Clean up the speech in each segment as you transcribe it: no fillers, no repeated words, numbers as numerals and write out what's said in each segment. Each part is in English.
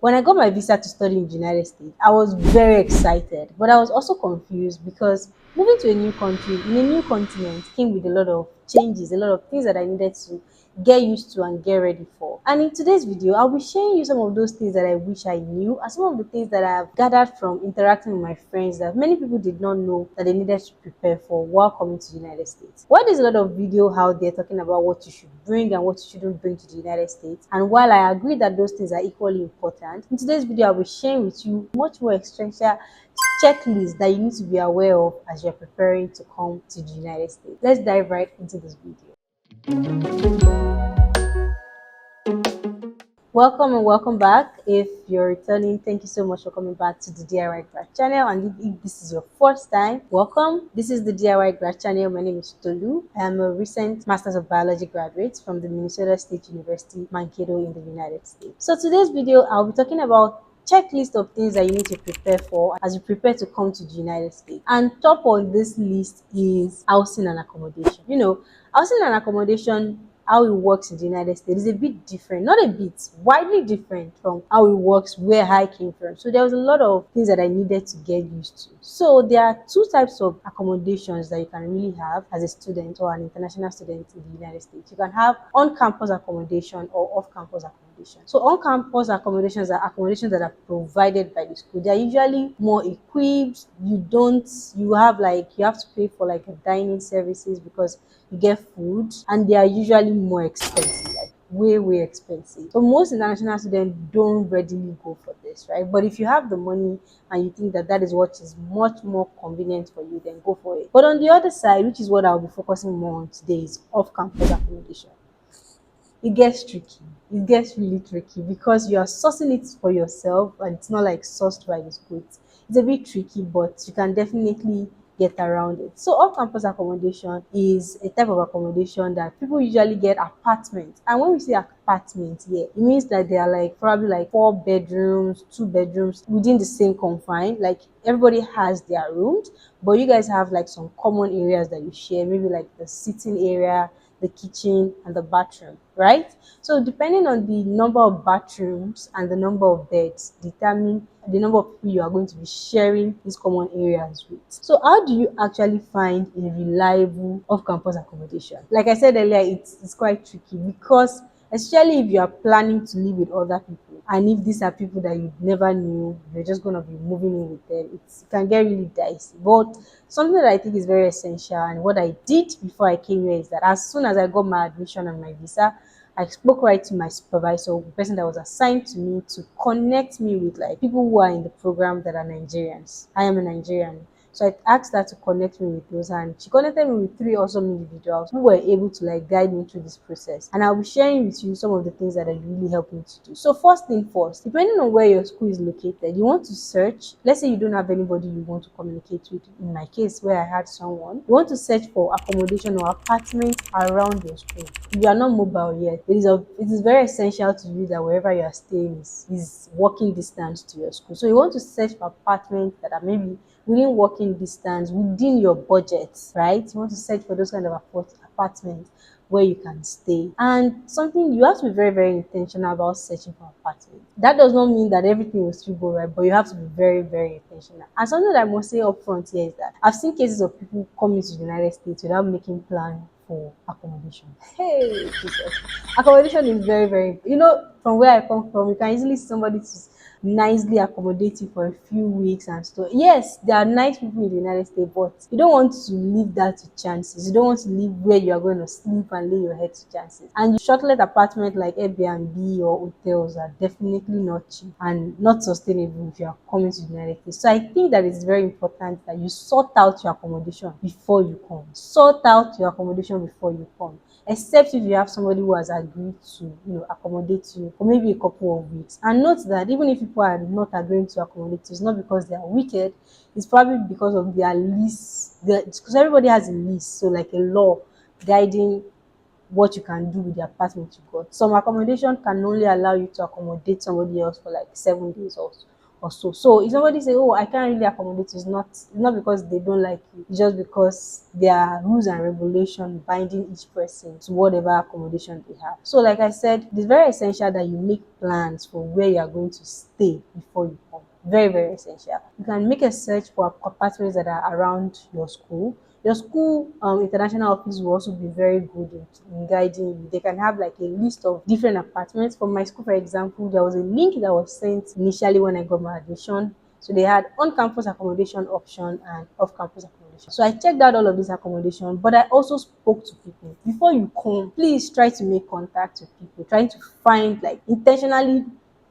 When I got my visa to study in the United States, I was very excited, but I was also confused because moving to a new country in a new continent came with a lot of changes, a lot of things that I needed to get used to and get ready for. And in today's video, I'll be sharing you some of those things that I wish I knew and some of the things that I've gathered from interacting with my friends that many people did not know that they needed to prepare for while coming to the United States. While there's a lot of video out there talking about what you should bring and what you shouldn't bring to the United States, and while I agree that those things are equally important, in today's video I'll be sharing with you much more essential checklist that you need to be aware of as you're preparing to come to the United States. Let's dive right into this video. Welcome and welcome back. If you're returning, thank you so much for coming back to the DIY Grad channel. And if this is your first time, welcome. This is the DIY Grad channel. My name is Tolu. I am a recent Masters of Biology graduate from the Minnesota State University, Mankato in the United States. So today's video, I'll be talking about checklist of things that you need to prepare for as you prepare to come to the United States. And top on this list is housing and accommodation. Housing and accommodation, how it works in the United States is a bit different, not a bit, widely different from how it works where I came from. So there was a lot of things that I needed to get used to. So there are two types of accommodations that you can really have as a student or an international student in the United States. You can have on-campus accommodation or off-campus accommodation. So on-campus accommodations are accommodations that are provided by the school. They are usually more equipped. You have to pay for like a dining services because you get food, and they are usually more expensive, like way expensive. So most international students don't readily go for this, right? But if you have the money and you think that that is what is much more convenient for you, then go for it. But on the other side, which is what I'll be focusing more on today, is off-campus accommodation. It gets tricky. It gets really tricky because you are sourcing it for yourself and it's not like sourced by the school. It's a bit tricky, but you can definitely get around it. So off-campus accommodation is a type of accommodation that people usually get apartments. And when we say apartments here, it means that they are like probably like 4 bedrooms, 2 bedrooms within the same confine. Like everybody has their rooms, but you guys have like some common areas that you share, maybe like the sitting area, the kitchen, and the bathroom, right? So depending on the number of bathrooms and the number of beds determine the number of people you are going to be sharing these common areas with. So how do you actually find a reliable off-campus accommodation? Like I said earlier, it's quite tricky because especially if you are planning to live with other people, and if these are people that you never knew, you're just going to be moving in with them, it can get really dicey. But something that I think is very essential, and what I did before I came here, is that as soon as I got my admission and my visa, I spoke right to my supervisor, the person that was assigned to me, to connect me with like people who are in the program that are Nigerians. I am a Nigerian. So I asked her to connect me with those, and she connected me with 3 awesome individuals who were able to like guide me through this process. And I'll be sharing with you some of the things that are really helping to do. So first thing first, depending on where your school is located, you want to search. Let's say you don't have anybody you want to communicate with. In my case, where I had someone, you want to search for accommodation or apartment around your school. If you are not mobile yet, it is very essential to you that wherever you are staying is walking distance to your school. So you want to search for apartments that are maybe within walking distance, within your budget, right? You want to search for those kind of apartments where you can stay. And something, you have to be very intentional about searching for apartments. That does not mean that everything will still go right, but you have to be very intentional. And something that I must say up front here is that I've seen cases of people coming to the United States without making plans for accommodation. Hey, Jesus. Accommodation is very, from where I come from, you can easily see somebody to nicely accommodate you for a few weeks and stuff. Yes, there are nice people in the United States, but you don't want to leave that to chances. You don't want to leave where you are going to sleep and lay your head to chances. And short-let apartments like Airbnb or hotels are definitely not cheap and not sustainable if you are coming to the United States. So I think that it's very important that you sort out your accommodation before you come. Sort out your accommodation before you come. Except if you have somebody who has agreed to accommodate you for maybe a couple of weeks. And note that even if people are not agreeing to accommodate you, it's not because they are wicked, it's probably because of their lease. Because everybody has a lease, so like a law guiding what you can do with the apartment you got. Some accommodation can only allow you to accommodate somebody else for like 7 days or so. So if somebody say, oh, I can't really accommodate you, it's not because they don't like you, it's just because there are rules and regulations binding each person to whatever accommodation they have. So like I said, it's very essential that you make plans for where you are going to stay before you come. Very, very essential. You can make a search for apartments that are around your school. Your school international office will also be very good in guiding you. They can have like a list of different apartments. For my school, for example, there was a link that was sent initially when I got my admission. So they had on-campus accommodation option and off-campus accommodation. So I checked out all of these accommodation, but I also spoke to people. Before you come, please try to make contact with people, trying to find, like, intentionally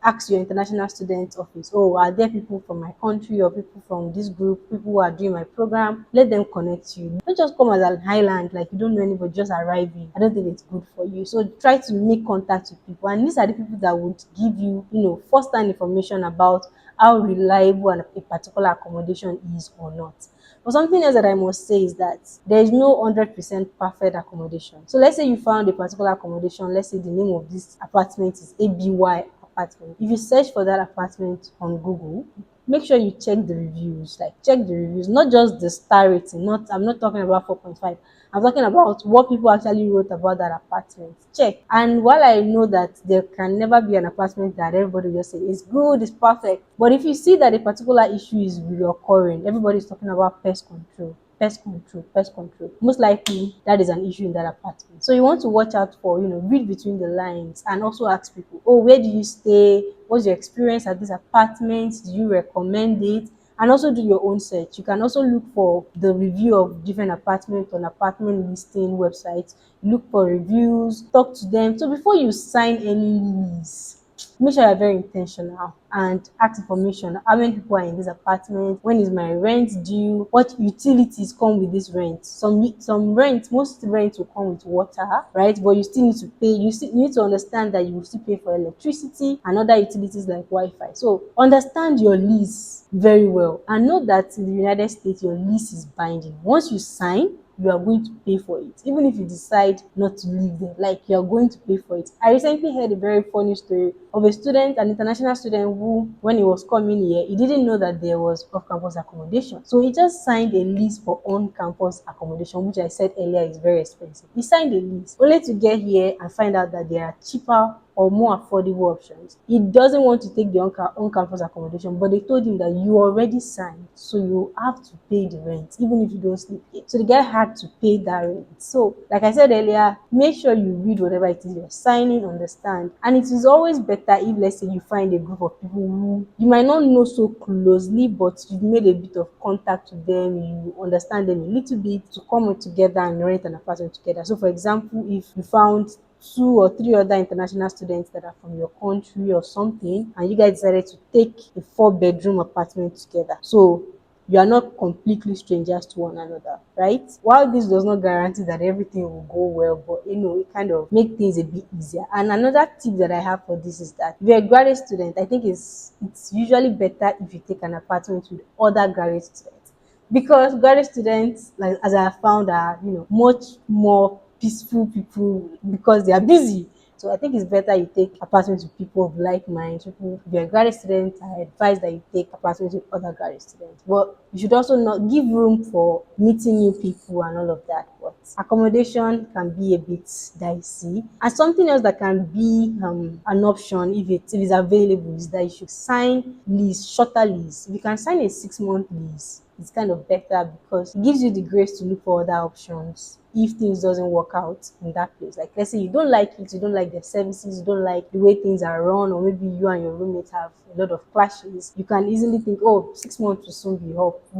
ask your international student office, oh, are there people from my country or people from this group, people who are doing my program? Let them connect you. Don't just come as an island, like you don't know anybody, just arriving. I don't think it's good for you. So try to make contact with people. And these are the people that would give you, first-hand information about how reliable a particular accommodation is or not. But something else that I must say is that there is no 100% perfect accommodation. So let's say you found a particular accommodation, let's say the name of this apartment is ABY apartment. If you search for that apartment on Google, make sure you check the reviews. Like, check the reviews, not just the star rating. I'm not talking about 4.5. I'm talking about what people actually wrote about that apartment. Check. And while I know that there can never be an apartment that everybody just say it's good, it's perfect, but if you see that a particular issue is reoccurring, everybody's talking about pest control, pest control, pest control. Most likely that is an issue in that apartment. So you want to watch out for, read between the lines and also ask people, oh, where do you stay? What's your experience at this apartment? Do you recommend it? And also do your own search. You can also look for the review of different apartments on apartment listing websites. Look for reviews, talk to them. So before you sign any lease, make sure you're very intentional and ask information. How many people are in this apartment? When is my rent due? What utilities come with this rent? Some rent, most rent will come with water, right? But you still need to pay. You need to understand that you will still pay for electricity and other utilities like Wi-Fi. So understand your lease very well and know that in the United States your lease is binding. Once you sign, you are going to pay for it. Even if you decide not to live there, like, you are going to pay for it. I recently heard a very funny story of a student, an international student, who, when he was coming here, he didn't know that there was off-campus accommodation. So he just signed a lease for on-campus accommodation, which I said earlier is very expensive. He signed a lease only to get here and find out that there are cheaper or more affordable options. He doesn't want to take the on-campus accommodation, but they told him that you already signed, so you have to pay the rent, even if you don't sleep here. So the guy had to pay that rent. So, like I said earlier, make sure you read whatever it is you're signing, understand. And it is always better if, let's say, you find a group of people who you might not know so closely, but you've made a bit of contact with them, you understand them a little bit, to come together and rent an apartment together. So, for example, if you found 2 or 3 other international students that are from your country or something, and you guys decided to take a 4-bedroom apartment together, so you are not completely strangers to one another, right? While this does not guarantee that everything will go well, but it kind of make things a bit easier. And another tip that I have for this is that if you're a graduate student, I think it's usually better if you take an apartment with other graduate students, because graduate students, like, as I have found, are much more peaceful people because they are busy. So I think it's better you take apartments with people of like mind. People, if you're a graduate student, I advise that you take apartments with other graduate students. But you should also not give room for meeting new people and all of that. But accommodation can be a bit dicey. And something else that can be an option, if it is available, is that you should sign lease, shorter lease. If you can sign a 6-month lease, it's kind of better because it gives you the grace to look for other options if things doesn't work out in that place. Like, let's say you don't like it, you don't like their services, you don't like the way things are run, or maybe you and your roommate have a lot of clashes, you can easily think, oh, 6 months will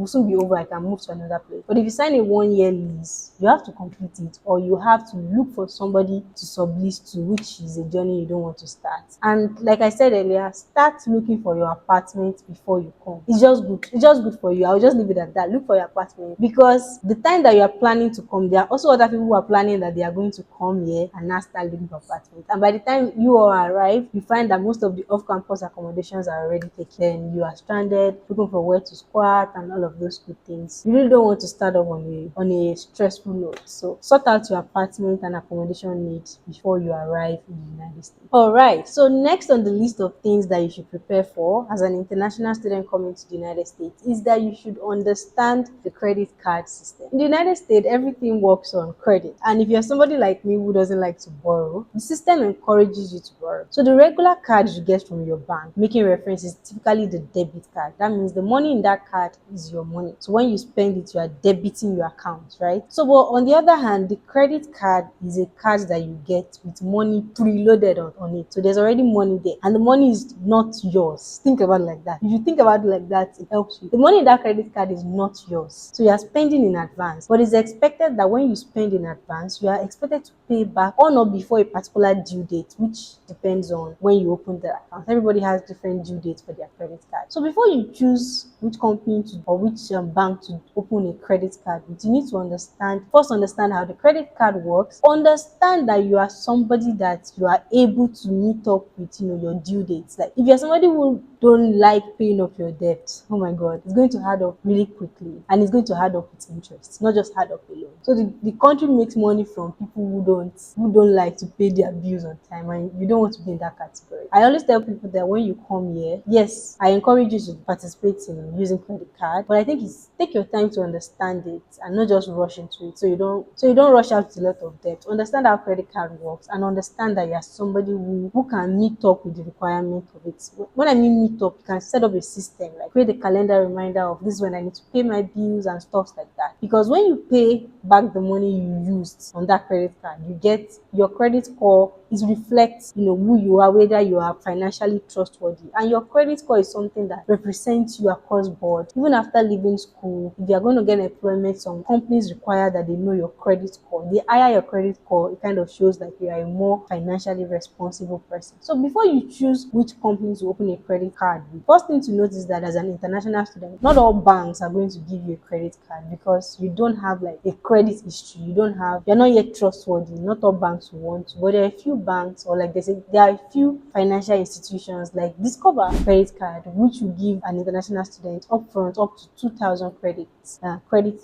soon be over, I can move to another place. But if you sign a 1-year lease, you have to complete it, or you have to look for somebody to sublease to, which is a journey you don't want to start. And like I said earlier, start looking for your apartment before you come. It's just good for you. I'll just leave it at that. Look for your apartment, because the time that you are planning to come, there are also other people who are planning that they are going to come here and now start looking for apartments. And by the time you all arrive, you find that most of the off-campus accommodations are already taken. You are stranded, looking for where to squat and all of those good things. You really don't want to start off on a stressful note. So sort out your apartment and accommodation needs before you arrive in the United States. All right. So next on the list of things that you should prepare for as an international student coming to the United States is that you should understand the credit card system. In the United States, everything works on credit. And if you're somebody like me who doesn't like to borrow, the system encourages you to borrow. So the regular card you get from your bank, making reference, is typically the debit card. That means the money in that card is your money. So when you spend it, you are debiting your account, right? So but on the other hand, the credit card is a card that you get with money preloaded on it. So there's already money there, and the money is not yours. Think about it like that. If you think about it like that, it helps you. The money in that credit card is not yours. So you are spending in advance. But it's expected that when you spend in advance, you are expected to pay back on or before a particular due date, which depends on when you open the account. Everybody has different due dates for their credit card. So before you choose which company to or which bank to open a credit card with, you need to understand how the credit card works. Understand that you are somebody that you are able to meet up with, your due dates. Like if you're somebody who don't like paying off your debt, oh my god, it's going to add up really quickly, and it's going to add up with interest, not just add up alone. So the country makes money from people who don't like to pay their bills on time, and you don't want to be in that category. I always tell people that when you come here, yes, I encourage you to participate in using credit card, but I think it's take your time to understand it and not just rush into it, so you don't rush out with a lot of debt. Understand how credit card works, and understand that you are somebody who can meet up with the requirement of it. When I mean meet up, you can set up a system, like create a calendar reminder of this when I need to pay my bills and stuff like that. Because when you pay back the money you used on that credit card, you get your credit score. It reflects who you are, whether you are financially trustworthy, and your credit score is something that represents you across board. Even after leaving school, if you are going to get employment, some companies require that they know your credit score. The higher your credit score, it kind of shows that you are a more financially responsible person. So before you choose which company to open a credit card with, first thing to notice that as an international student, not all banks are going to give you a credit card, because you don't have like a credit history. You're not yet trustworthy. Not all banks will want to, but there are a few banks, or like there are a few financial institutions like Discover credit card, which will give an international student upfront up to 2,000 credits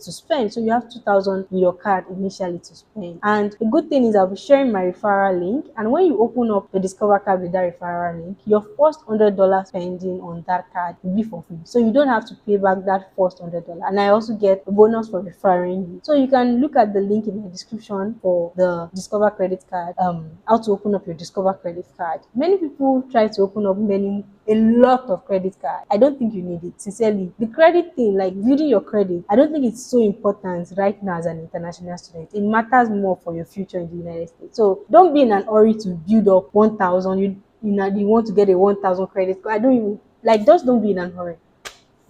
to spend. So you have 2,000 in your card initially to spend. And the good thing is I'll be sharing my referral link, and when you open up the Discover card with that referral link, your first $100 spending on that card will be for free. So you don't have to pay back that first $100, and I also get a bonus for referring you. So you can look at the link in the description for the Discover credit card, how to open up your Discover credit card. Many people try to open up a lot of credit card. I don't think you need it. Sincerely, the credit thing, like building your credit, I don't think it's so important right now as an international student. It matters more for your future in the United States. So don't be in an hurry to build up 1,000. You want to get a 1,000 credit card. I don't even like, just don't be in an hurry.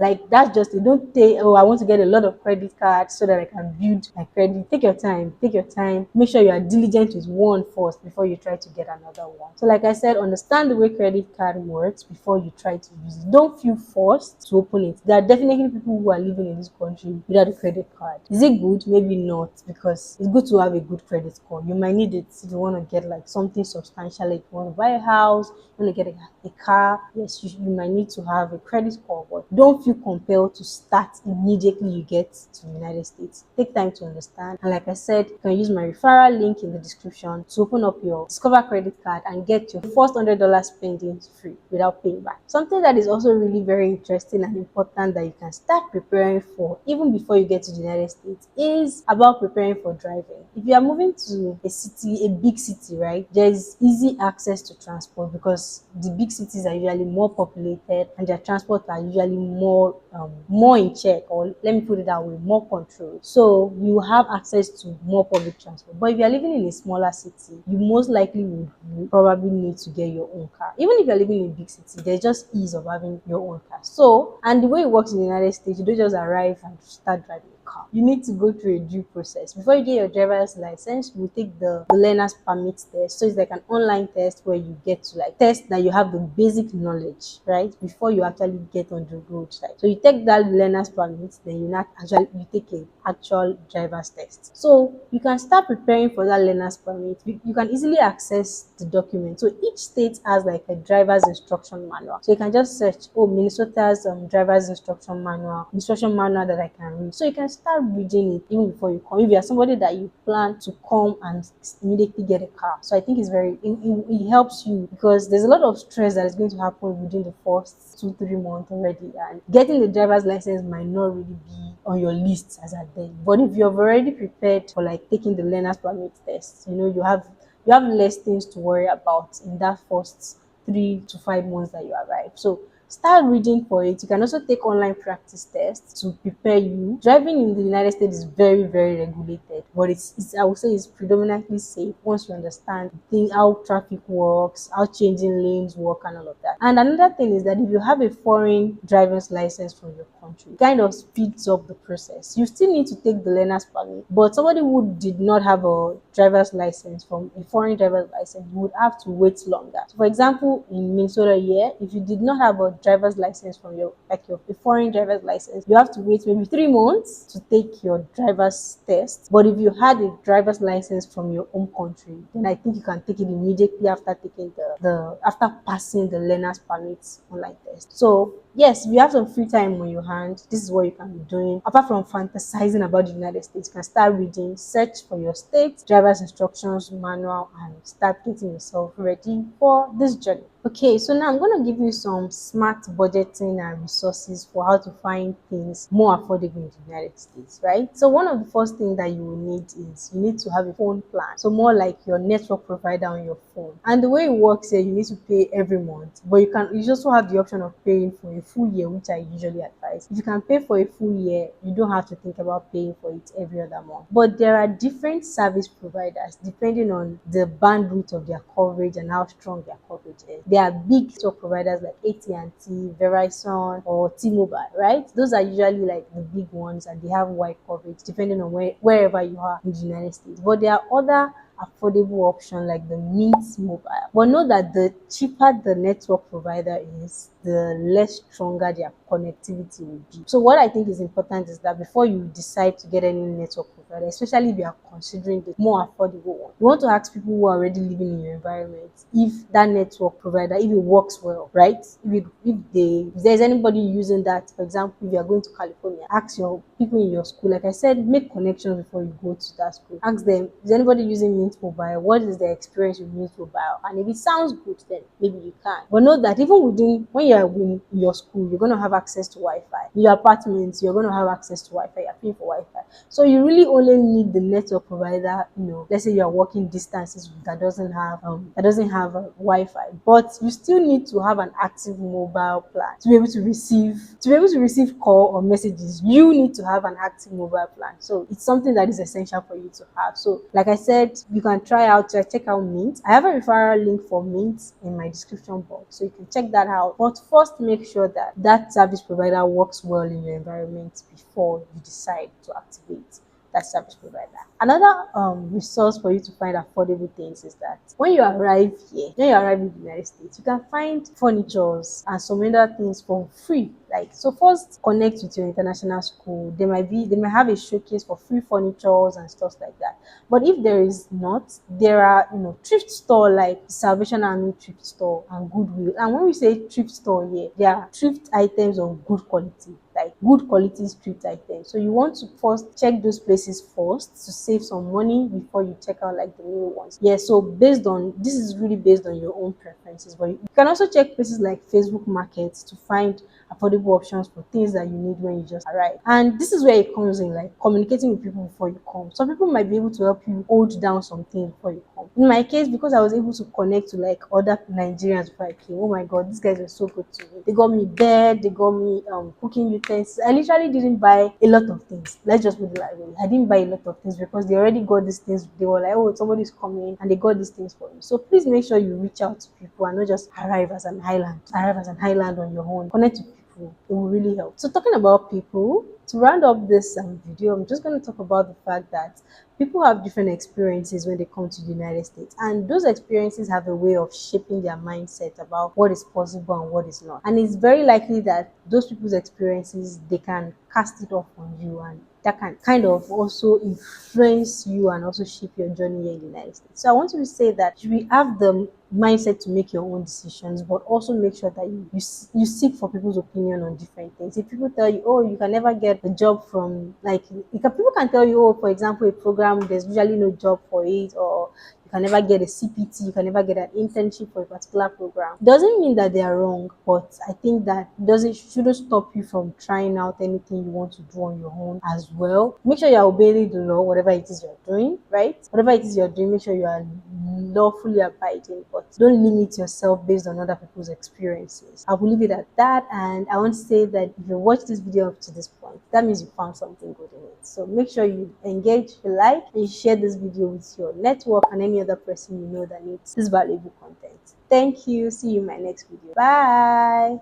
Like that's just it. Don't say, oh, I want to get a lot of credit cards so that I can build my credit. Take your time. Take your time. Make sure you are diligent with one first before you try to get another one. So like I said, understand the way credit card works before you try to use it. Don't feel forced to open it. There are definitely people who are living in this country without a credit card. Is it good? Maybe not, because it's good to have a good credit score. You might need it if you want to get like something substantial, like you want to buy a house, you want to get a car. Yes, you might need to have a credit score, but don't feel compelled to start immediately you get to the United States. Take time to understand. And like I said, you can use my referral link in the description to open up your Discover credit card and get your first $100 spending free without paying back. Something that is also really very interesting and important that you can start preparing for even before you get to the United States is about preparing for driving. If you are moving to a big city, right, there is easy access to transport, because the big cities are usually more populated and their transport are usually more in check, or let me put it that way, more controlled. So you have access to more public transport. But if you're living in a smaller city, you most likely would probably need to get your own car. Even if you're living in a big city, there's just ease of having your own car. So, and the way it works in the United States, you don't just arrive and start driving a car. You need to go through a due process. Before you get your driver's license, you will take the learner's permit test. So it's like an online test where you get to like test that you have the basic knowledge, right? Before you actually get on the road side. So you take that learner's permit, then you take a actual driver's test. So you can start preparing for that learner's permit. You can easily access the document. So each state has like a driver's instruction manual. So you can just search, oh, Minnesota's driver's instruction manual that I can read. So you can start reading it even before you come. If you are somebody that you plan to come and immediately get a car. So I think it helps you because there's a lot of stress that is going to happen within the first 2-3 months already. And getting the driver's license might not really be on your list as at then. But if you've already prepared for like taking the learner's permit test, you have less things to worry about in that first 3 to 5 months that you arrive. So start reading for it. You can also take online practice tests to prepare you. Driving in the United States is very, very regulated, but it's I would say it's predominantly safe once you understand how traffic works, how changing lanes work, and all of that. And another thing is that if you have a foreign driver's license from your country, it kind of speeds up the process. You still need to take the learner's permit, but somebody who did not have a driver's license from a foreign driver's license would have to wait longer. So for example, in Minnesota here, if you did not have a driver's license from your a foreign driver's license, you have to wait maybe 3 months to take your driver's test. But if you had a driver's license from your home country, then I think you can take it immediately after taking the after passing the learner's permit online test. So yes, if you have some free time on your hand, this is what you can be doing. Apart from fantasizing about the United States, you can start reading, search for your state, driver's instructions manual, and start getting yourself ready for this journey. Okay, so now I'm going to give you some smart budgeting and resources for how to find things more affordable in the United States, right? So one of the first things that you will need is you need to have a phone plan. So more like your network provider on your phone. And the way it works here, you need to pay every month, but you also have the option of paying for a full year, which I usually advise. If you can pay for a full year, you don't have to think about paying for it every other month. But there are different service providers depending on the bandwidth of their coverage and how strong their coverage is. There are big network providers like AT&T, Verizon, or T-Mobile, right? Those are usually like the big ones, and they have wide coverage depending on wherever you are in the United States. But there are other affordable option like the Mint Mobile. But know that the cheaper the network provider is, the less stronger their connectivity will be. So what I think is important is that before you decide to get any network provider, especially if you are considering the more affordable one, you want to ask people who are already living in your environment if that network provider, if it works well, right? If there's anybody using that. For example, if you are going to California, ask your people in your school. Like I said, make connections before you go to that school. Ask them, is anybody using Mint Mobile? What is their experience with Mint Mobile? And if it sounds good, then maybe you can. But know that even when you are in your school, you're going to have access to Wi-Fi. In your apartments, you're going to have access to Wi-Fi. You're paying for Wi-Fi. So you really only need the network provider, let's say you're working distances that doesn't have Wi-Fi. But you still need to have an active mobile plan to be able to receive call or messages. You need to have an active mobile plan. So it's something that is essential for you to have. So like I said, you can check out Mint. I have a referral link for Mint in my description box, so you can check that out. But first, make sure that service provider works well in your environment before you decide to activate that service provider. Another resource for you to find affordable things is that when you arrive in the United States, you can find furnitures and some other things for free. So first connect with your international school. They might have a showcase for free furnitures and stuff like that. But if there is not, there are thrift store like Salvation Army thrift store and Goodwill. And when we say thrift store here, there are thrift items of good quality, like good quality thrift items. So you want to first check those places first to save some money before you check out like the new ones. Yeah, so this is really based on your own preferences. But you can also check places like Facebook Markets to find affordable options for things that you need when you just arrive. And this is where it comes in, like communicating with people before you come. Some people might be able to help you hold down some things before you come. In my case, because I was able to connect to like other Nigerians before I came, oh my god, these guys were so good to me. They got me bed, they got me cooking utensils. I literally didn't buy a lot of things. Let's just put it that way. I didn't buy a lot of things because they already got these things. They were like, oh, somebody's coming and they got these things for you. So please make sure you reach out to people and not just arrive as an island on your own. Connect to people. helpful. It will really help. So talking about people, to round up this video, I'm just going to talk about the fact that people have different experiences when they come to the United States, and those experiences have a way of shaping their mindset about what is possible and what is not. And it's very likely that those people's experiences, they can cast it off on you, and that can kind of also influence you and also shape your journey here in the United States. So I want to say that you will have the mindset to make your own decisions, but also make sure that you seek for people's opinion on different things. If people tell you, oh, you can never get a job from, like, people can tell you, oh, for example, a program, there's usually no job for it, or you can never get a CPT, you can never get an internship for a particular program. Doesn't mean that they are wrong, but I think that doesn't shouldn't stop you from trying out anything you want to do on your own as well. Make sure you're obeying the law, whatever it is you're doing, right? Whatever it is you're doing, make sure you are lawfully abiding, but don't limit yourself based on other people's experiences. I will leave it at that, and I want to say that if you watch this video up to this point, that means you found something good in it. So make sure you engage, you like, and you share this video with your network and any other person you know that needs this valuable content. Thank you. See you in my next video. Bye.